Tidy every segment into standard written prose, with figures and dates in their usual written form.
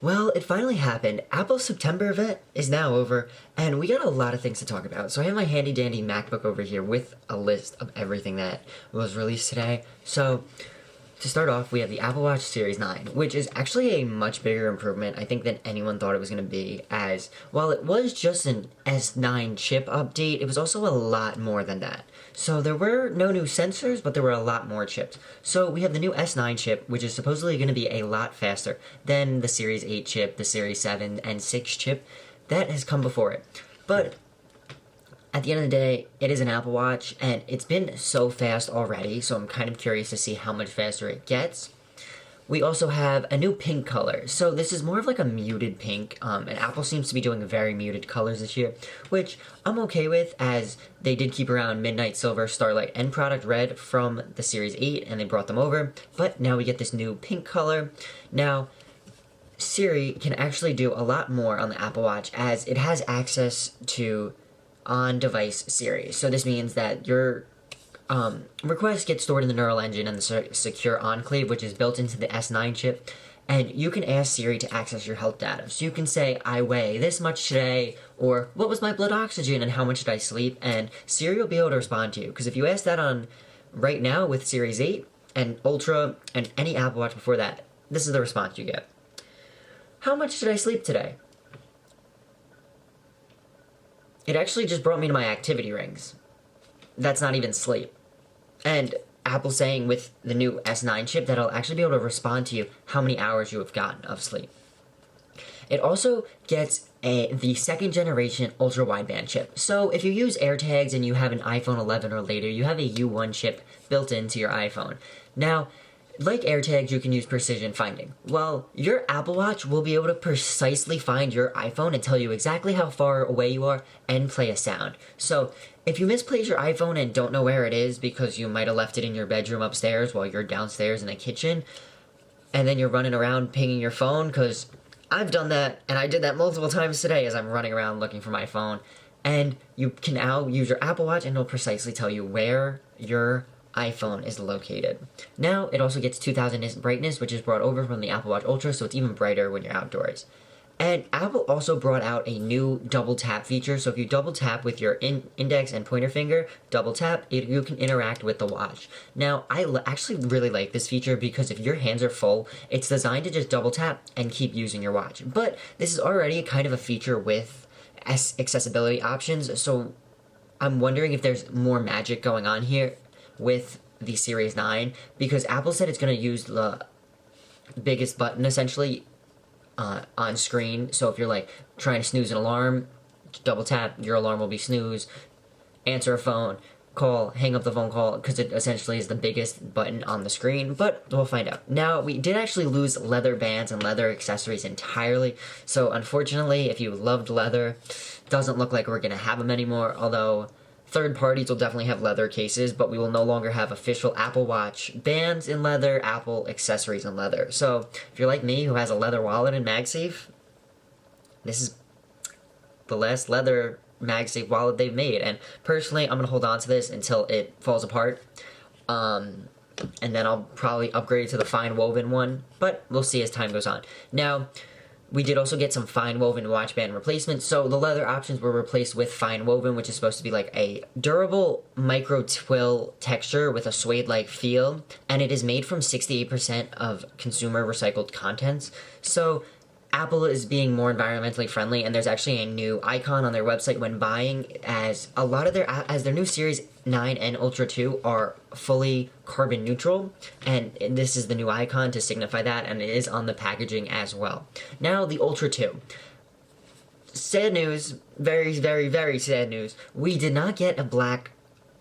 Well, it finally happened. Apple's September event is now over, and we got a lot of things to talk about. So I have my handy dandy MacBook over here with a list of everything that was released today. So to start off, we have the Apple Watch Series 9, which is actually a much bigger improvement, I think, than anyone thought it was going to be, as while it was just an S9 chip update, it was also a lot more than that. So there were no new sensors, but there were a lot more chips. So we have the new S9 chip, which is supposedly going to be a lot faster than the Series 8 chip, the Series 7 and 6 chip that has come before it. But at the end of the day, it is an Apple Watch, and it's been so fast already, so I'm kind of curious to see how much faster it gets. We also have a new pink color, so this is more of like a muted pink, and Apple seems to be doing very muted colors this year, which I'm okay with, as they did keep around Midnight Silver, Starlight, and Product Red from the Series 8, and they brought them over, but now we get this new pink color. Now, Siri can actually do a lot more on the Apple Watch, as it has access to on-device Siri. So this means that your requests get stored in the neural engine and the secure enclave, which is built into the S9 chip, and you can ask Siri to access your health data. So you can say, I weigh this much today, or what was my blood oxygen and how much did I sleep, and Siri will be able to respond to you. Because if you ask that on right now with Series 8 and Ultra and any Apple Watch before that, this is the response you get. How much did I sleep today? It actually just brought me to my activity rings. That's not even sleep. And Apple's saying with the new S9 chip that it'll actually be able to respond to you how many hours you have gotten of sleep. It also gets the second generation ultra wideband chip. So if you use AirTags and you have an iPhone 11 or later, you have a U1 chip built into your iPhone. Now, like AirTags, you can use precision finding. Well, your Apple Watch will be able to precisely find your iPhone and tell you exactly how far away you are and play a sound. So, if you misplace your iPhone and don't know where it is because you might have left it in your bedroom upstairs while you're downstairs in the kitchen, and then you're running around pinging your phone, because I've done that, and I did that multiple times today as I'm running around looking for my phone, and you can now use your Apple Watch and it'll precisely tell you where your iPhone is located. Now, it also gets 2000 nits brightness, which is brought over from the Apple Watch Ultra, so it's even brighter when you're outdoors. And Apple also brought out a new double tap feature, so if you double tap with your index and pointer finger, double tap, you can interact with the watch. Now, I actually really like this feature because if your hands are full, it's designed to just double tap and keep using your watch. But this is already kind of a feature with accessibility options, so I'm wondering if there's more magic going on here with the Series 9, because Apple said it's going to use the biggest button essentially on screen. So if you're like trying to snooze an alarm, double tap, your alarm will be snooze, answer a phone call, hang up the phone call, because it essentially is the biggest button on the screen, but we'll find out. Now, we did actually lose leather bands and leather accessories entirely, so unfortunately, if you loved leather, doesn't look like we're going to have them anymore, although third parties will definitely have leather cases, but we will no longer have official Apple Watch bands in leather, Apple accessories in leather. So, if you're like me who has a leather wallet and MagSafe, this is the last leather MagSafe wallet they've made. And personally, I'm going to hold on to this until it falls apart. And then I'll probably upgrade to the fine woven one, but we'll see as time goes on. Now, we did also get some fine woven watch band replacements. So the leather options were replaced with fine woven, which is supposed to be like a durable micro twill texture with a suede-like feel. And it is made from 68% of consumer recycled contents. So Apple is being more environmentally friendly, and there's actually a new icon on their website when buying, as a lot of their new Series 9 and Ultra 2 are fully carbon neutral, and this is the new icon to signify that, and it is on the packaging as well. Now, the Ultra 2. Sad news, very, very, very sad news. We did not get a black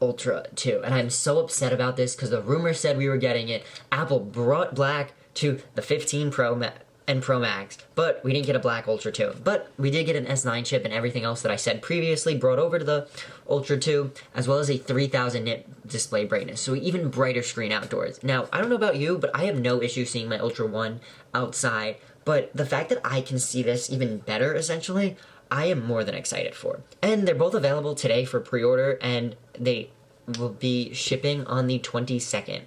Ultra 2, and I'm so upset about this because the rumor said we were getting it. Apple brought black to the 15 Pro and Pro Max, but we didn't get a black Ultra 2. But we did get an S9 chip and everything else that I said previously brought over to the Ultra 2, as well as a 3000 nit display brightness, so even brighter screen outdoors. Now, I don't know about you, but I have no issue seeing my Ultra 1 outside, but the fact that I can see this even better, essentially, I am more than excited for. And they're both available today for pre-order, and they will be shipping on the 22nd.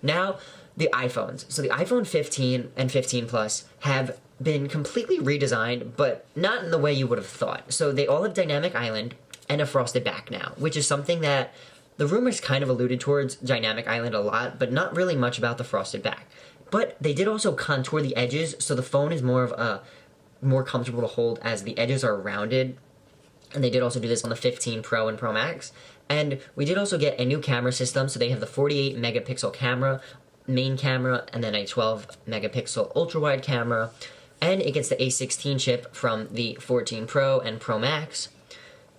Now, the iPhones. So the iPhone 15 and 15 Plus have been completely redesigned, but not in the way you would have thought. So they all have dynamic island and a frosted back now, which is something that the rumors kind of alluded towards dynamic island a lot, but not really much about the frosted back. But they did also contour the edges, so the phone is more comfortable to hold as the edges are rounded. And they did also do this on the 15 Pro and Pro Max. And we did also get a new camera system, so they have the 48 megapixel camera, main camera, and then a 12 megapixel ultra wide camera. And it gets the A16 chip from the 14 Pro and Pro Max,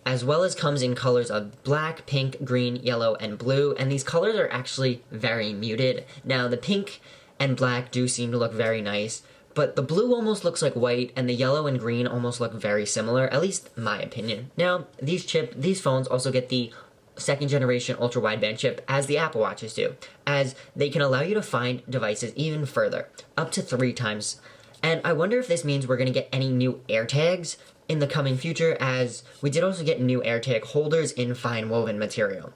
as well as comes in colors of black, pink, green, yellow, and blue. And these colors are actually very muted. Now, the pink and black do seem to look very nice, but the blue almost looks like white, and the yellow and green almost look very similar, at least my opinion. Now, these phones also get the second generation ultra wideband chip, as the Apple Watches do, as they can allow you to find devices even further, up to 3 times. And I wonder if this means we're going to get any new AirTags in the coming future, as we did also get new AirTag holders in fine woven material.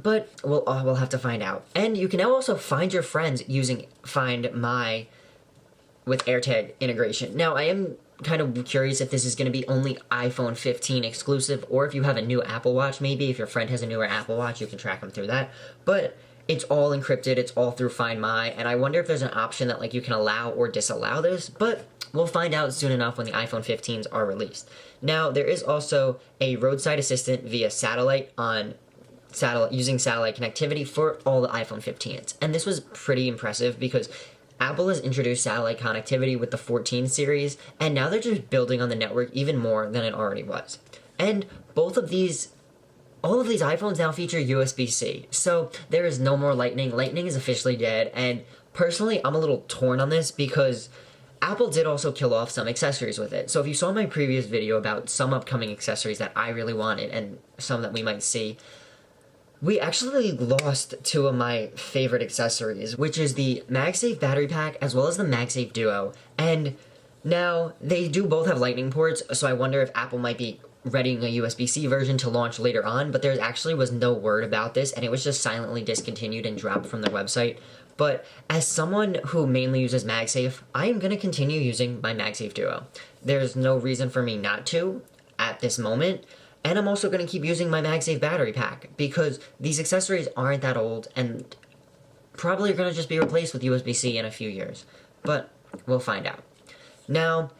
But we'll have to find out. And you can now also find your friends using Find My with AirTag integration. Now, I am kind of curious if this is going to be only iPhone 15 exclusive, or if you have a new Apple Watch, maybe. If your friend has a newer Apple Watch, you can track them through that. But it's all encrypted, it's all through Find My, and I wonder if there's an option that you can allow or disallow this, but we'll find out soon enough when the iPhone 15s are released. Now, there is also a roadside assistant via satellite using satellite connectivity for all the iPhone 15s. And this was pretty impressive because Apple has introduced satellite connectivity with the 14 series, and now they're just building on the network even more than it already was. And all of these iPhones now feature USB-C, so there is no more Lightning. Lightning is officially dead, and personally, I'm a little torn on this because Apple did also kill off some accessories with it. So if you saw my previous video about some upcoming accessories that I really wanted and some that we might see, we actually lost 2 of my favorite accessories, which is the MagSafe battery pack as well as the MagSafe Duo. And now, they do both have Lightning ports, so I wonder if Apple might be readying a USB-C version to launch later on, but there actually was no word about this, and it was just silently discontinued and dropped from their website. But as someone who mainly uses MagSafe, I am going to continue using my MagSafe Duo. There's no reason for me not to at this moment. And I'm also going to keep using my MagSafe battery pack because these accessories aren't that old and probably are going to just be replaced with USB-C in a few years. But we'll find out. Now,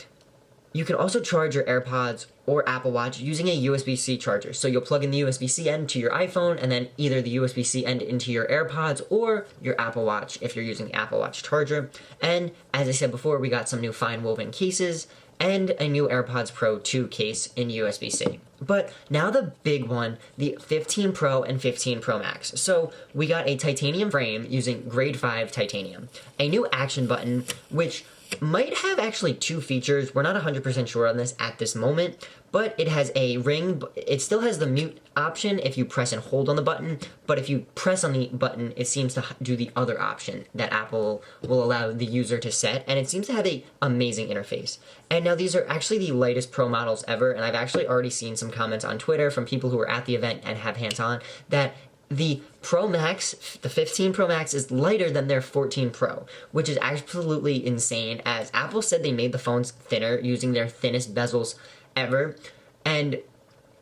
you can also charge your AirPods or Apple Watch using a USB-C charger. So you'll plug in the USB-C end to your iPhone and then either the USB-C end into your AirPods or your Apple Watch if you're using the Apple Watch charger. And as I said before, we got some new fine woven cases and a new AirPods Pro 2 case in USB-C. But now the big one, the 15 Pro and 15 Pro Max. So we got a titanium frame using grade 5 titanium, a new action button, which might have actually 2 features. We're not 100% sure on this at this moment, but it has a ring. It still has the mute option if you press and hold on the button, but if you press on the button, it seems to do the other option that Apple will allow the user to set, and it seems to have an amazing interface. And now these are actually the lightest Pro models ever, and I've actually already seen some comments on Twitter from people who were at the event and have hands-on that the Pro Max, the 15 Pro Max, is lighter than their 14 Pro, which is absolutely insane, as Apple said they made the phones thinner using their thinnest bezels ever, and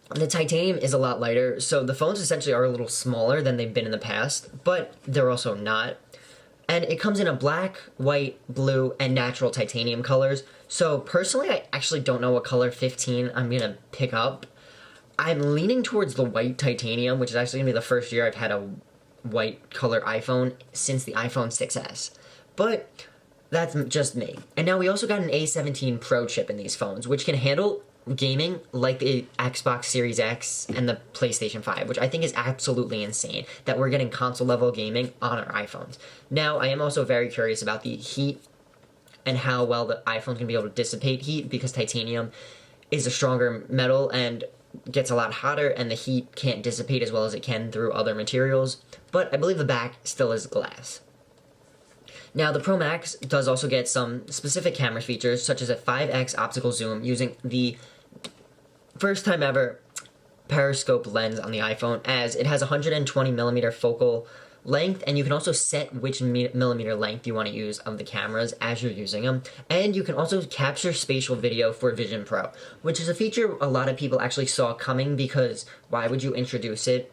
the titanium is a lot lighter, so the phones essentially are a little smaller than they've been in the past, but they're also not. And it comes in a black, white, blue, and natural titanium colors, so personally I actually don't know what color 15 I'm going to pick up. I'm leaning towards the white titanium, which is actually going to be the first year I've had a white color iPhone since the iPhone 6S. But that's just me. And now we also got an A17 Pro chip in these phones, which can handle gaming like the Xbox Series X and the PlayStation 5, which I think is absolutely insane that we're getting console level gaming on our iPhones. Now, I am also very curious about the heat and how well the iPhone's going to be able to dissipate heat, because titanium is a stronger metal and gets a lot hotter, and the heat can't dissipate as well as it can through other materials, but I believe the back still is glass. Now, the Pro Max does also get some specific camera features, such as a 5x optical zoom using the first time ever periscope lens on the iPhone, as it has 120mm focal length, and you can also set which millimeter length you want to use of the cameras as you're using them. And you can also capture spatial video for Vision Pro, which is a feature a lot of people actually saw coming, because why would you introduce it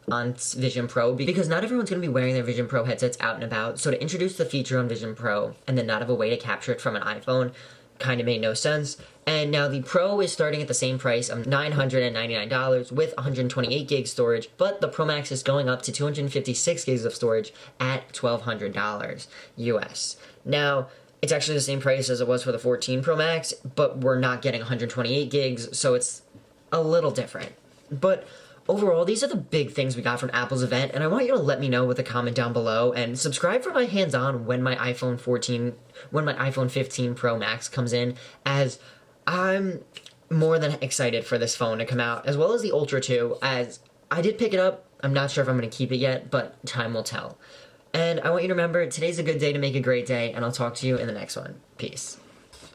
on Vision Pro? Because not everyone's going to be wearing their Vision Pro headsets out and about, so to introduce the feature on Vision Pro and then not have a way to capture it from an iPhone kind of made no sense. And now the Pro is starting at the same price of $999 with 128 gig storage, but the Pro Max is going up to 256 gigs of storage at $1,200 US. Now, it's actually the same price as it was for the 14 Pro Max, but we're not getting 128 gigs, so it's a little different. But overall, these are the big things we got from Apple's event, and I want you to let me know with a comment down below, and subscribe for my hands-on when my iPhone 15 Pro Max comes in, as I'm more than excited for this phone to come out, as well as the Ultra 2, as I did pick it up. I'm not sure if I'm going to keep it yet, but time will tell. And I want you to remember, today's a good day to make a great day, and I'll talk to you in the next one. Peace.